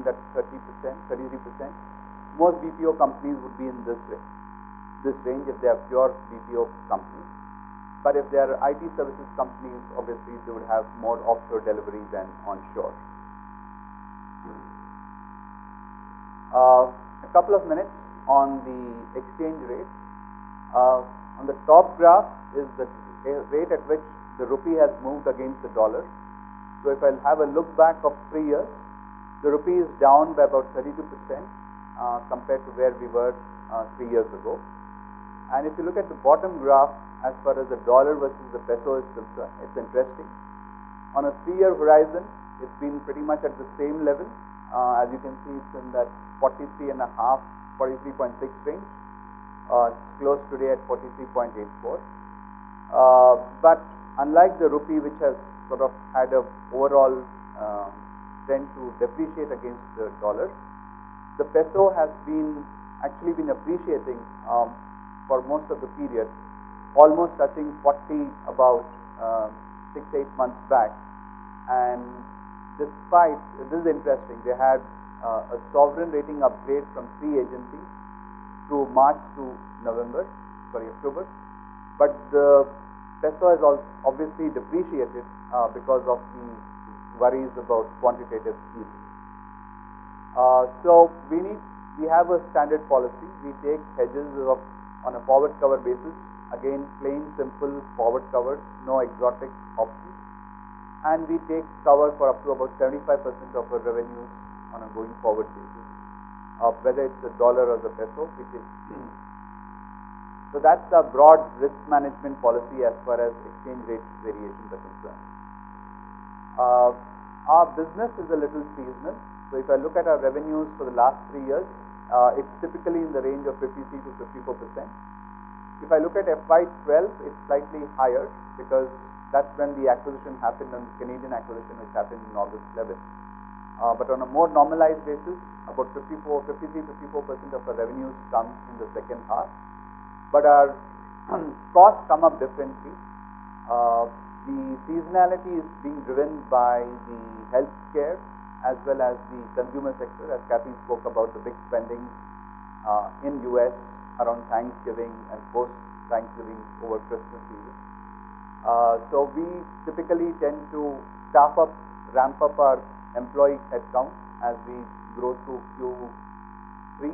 in that 30%, 33%. Most BPO companies would be in this range if they are pure BPO companies. But if they are IT services companies, obviously they would have more offshore delivery than onshore. A couple of minutes on the exchange rates. On the top graph is the rate at which the rupee has moved against the dollar. So if I have a look back of 3 years, the rupee is down by about 32% compared to where we were 3 years ago. And if you look at the bottom graph, as far as the dollar versus the peso is concerned, it's interesting. On a 3-year horizon, it's been pretty much at the same level. As you can see, it's in that 43.5, 43.6 range. It's closed today at 43.84. But unlike the rupee, which has sort of had a overall trend to depreciate against the dollar, the peso has actually been appreciating for most of the period, almost touching 40 about 6-8 months back. And despite, this is interesting, they had a sovereign rating upgrade from 3 agencies through March to October, but the peso has obviously depreciated because of the worries about quantitative easing. So we have a standard policy. We take hedges on a forward cover basis. Again, plain simple forward covers, no exotic options, and we take cover for up to about 75% of our revenues on a going forward basis, whether it's the dollar or the peso. So that's a broad risk management policy as far as exchange rate variations are concerned. Our business is a little seasonal. So if I look at our revenues for the last 3 years, it's typically in the range of 53 to 54%. If I look at FY12, it's slightly higher because that's when the acquisition happened, and the Canadian acquisition which happened in August 11. But on a more normalized basis, about 53-54% of our revenues come in the second half. But our costs come up differently. The seasonality is being driven by the healthcare as well as the consumer sector, as Kathy spoke about the big spendings in US around Thanksgiving and post-Thanksgiving over Christmas season. So we typically tend to ramp up our employee headcount as we grow through Q3,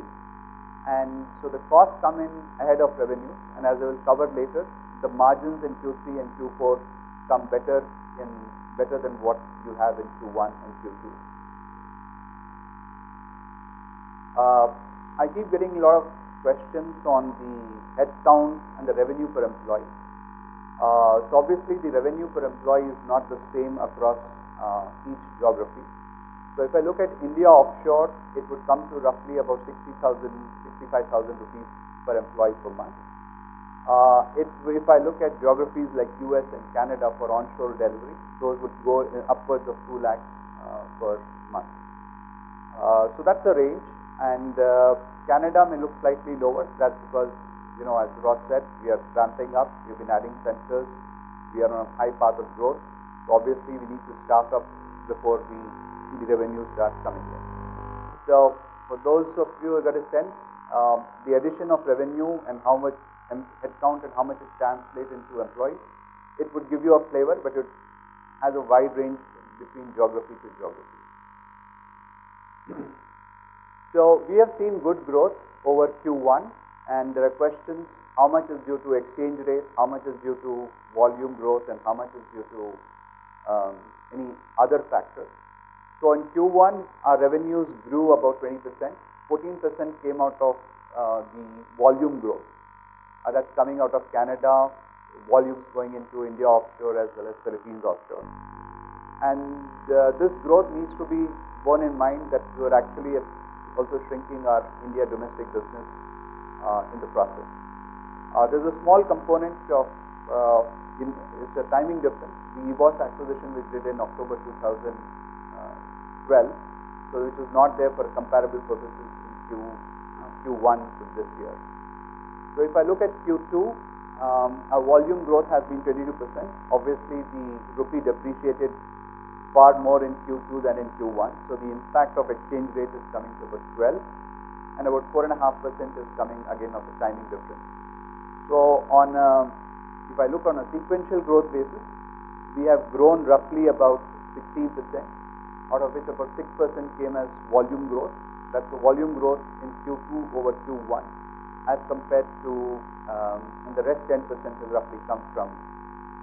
and so the costs come in ahead of revenues, and as I will cover later, the margins in Q3 and Q4 come better than what you have in Q1 and Q2. I keep getting a lot of questions on the headcount and the revenue per employee. So obviously the revenue per employee is not the same across each geography. So if I look at India offshore, it would come to roughly about 65,000 rupees per employee per month. If I look at geographies like US and Canada for onshore delivery, those would go upwards of 2 lakhs per month. So that's the range, and Canada may look slightly lower. That's because, as Ross said, we are ramping up, we've been adding centers, we are on a high path of growth. So obviously we need to staff up before the revenue starts coming in. So for those of you who got a sense, the addition of revenue and how much headcount and how much it translates into employees, it would give you a flavor, but it has a wide range between geography to geography. So we have seen good growth over Q1, and there are questions: how much is due to exchange rate, how much is due to volume growth, and how much is due to any other factors. So in Q1, our revenues grew about 20%. 14% came out of the volume growth. That's coming out of Canada, volumes going into India offshore as well as Philippines offshore. And this growth needs to be borne in mind that we are actually also shrinking our India domestic business in the process. There's a small component of, it's a timing difference. The EBOS acquisition which did in October 2012, so which was not there for comparable purposes in Q1 for this year. So if I look at Q2, our volume growth has been 22%. Obviously the rupee depreciated far more in Q2 than in Q1. So the impact of exchange rate is coming to about 12, and about 4.5% is coming again of the timing difference. So on if I look on a sequential growth basis, we have grown roughly about 16%, out of which about 6% came as volume growth. That's the volume growth in Q2 over Q1, as compared to and the rest 10% has roughly come from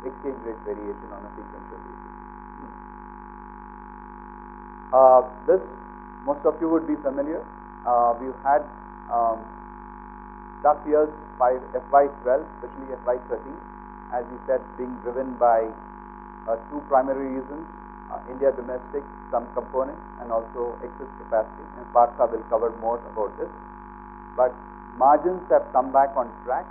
exchange rate variation on a sequential basis. This, most of you would be familiar. We've had tough years by FY12, especially FY13, as we said, being driven by two primary reasons: India domestic, some components, and also excess capacity. And Partha will cover more about this. But margins have come back on track,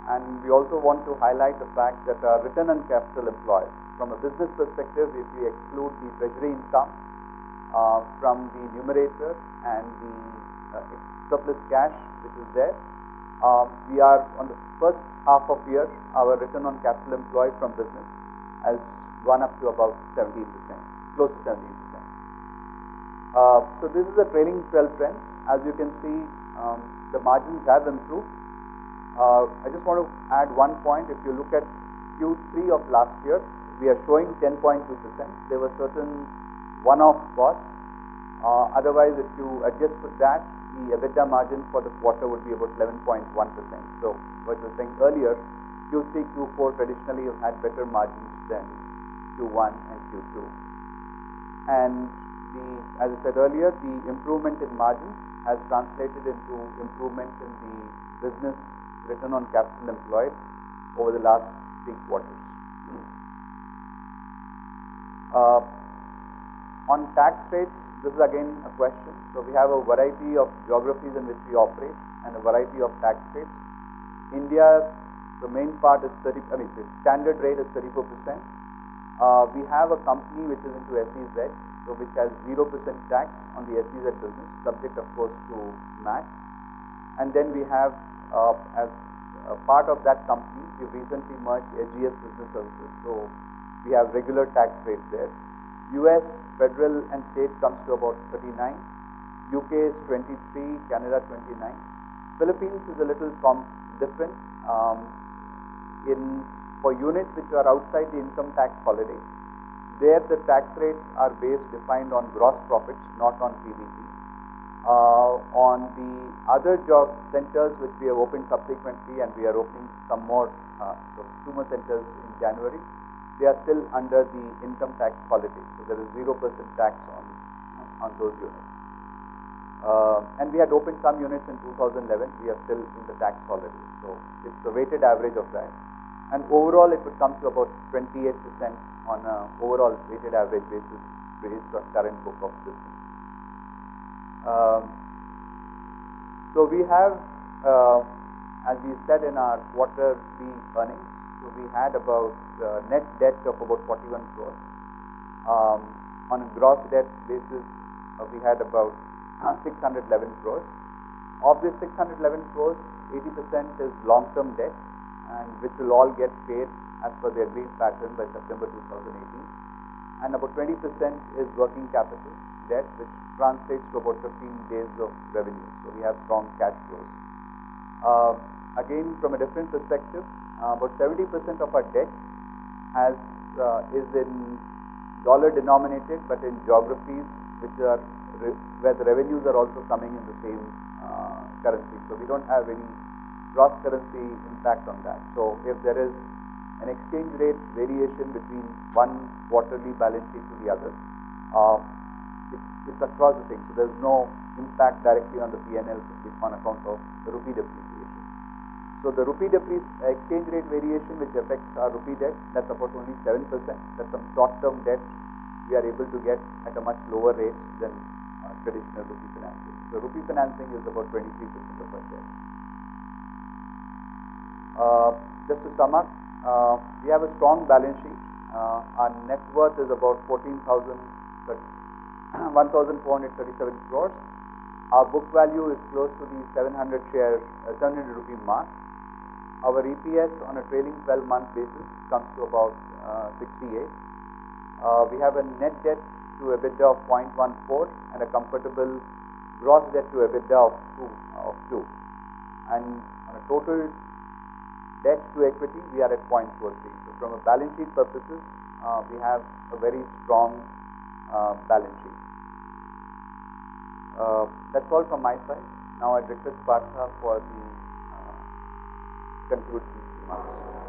and we also want to highlight the fact that our return on capital employed, from a business perspective, if we exclude the treasury income from the numerator and the surplus cash which is there, we are on the first half of year, our return on capital employed from business has gone up to about 17%, close to 17%. So this is a trailing 12 trend. As you can see, the margins have improved. I just want to add one point. If you look at Q3 of last year, we are showing 10.2%. There were certain one-off costs. Otherwise, if you adjust for that, the EBITDA margin for the quarter would be about 11.1%. So what I was saying earlier, Q3, Q4 traditionally have had better margins than Q1 and Q2. And as I said earlier, the improvement in margins has translated into improvement in the business return on capital employed over the last 3 quarters. On tax rates, this is again a question. So we have a variety of geographies in which we operate and a variety of tax rates. India, the main part is the standard rate is 34%. We have a company which is into SEZ, so which has 0% tax on the SEZ business, subject of course to MAT. And then we have, as a part of that company, we recently merged SGS Business Services, so we have regular tax rates there. US, federal and state comes to about 39, UK is 23, Canada 29. Philippines is a little different. For units which are outside the income tax holiday, there the tax rates are defined on gross profits, not on PBT. On the other job centers which we have opened subsequently, and we are opening some more, so 2 more centers in January, they are still under the income tax holiday. So there is 0% tax on those units. And we had opened some units in 2011. We are still in the tax holiday. So it's the weighted average of that. And overall, it would come to about 28% on an overall weighted average basis based on current book of business. So we have, as we said in our quarterly earnings, so we had about net debt of about 41 crores. On a gross debt basis, we had about 611 crores. Of this 611 crores, 80% is long-term debt, and which will all get paid as per the agreed pattern by September 2018. And about 20% is working capital debt, which translates to about 15 days of revenue. So we have strong cash flows. Again, from a different perspective, about 70% of our debt is in dollar denominated, but in geographies which are where the revenues are also coming in the same currency. So we don't have any cross currency impact on that. So if there is an exchange rate variation between one quarterly balance sheet to the other, it's across the thing. So there's no impact directly on the P&L on account of the rupee depreciation. So the rupee exchange rate variation which affects our rupee debt, that's about only 7%. That's some short-term debt we are able to get at a much lower rate than traditional rupee financing. So rupee financing is about 23% of our debt. Just to sum up, we have a strong balance sheet. Our net worth is about 1,437 crores. Our book value is close to the 700 rupee mark. Our EPS on a trailing 12-month basis comes to about 68. We have a net debt to EBITDA of 0.14 and a comfortable gross debt to EBITDA of 2. And on a total debt to equity, we are at 0.43. So from a balance sheet purposes, we have a very strong balance sheet. That's all from my side. Now I'd request Partha for the concluding remarks.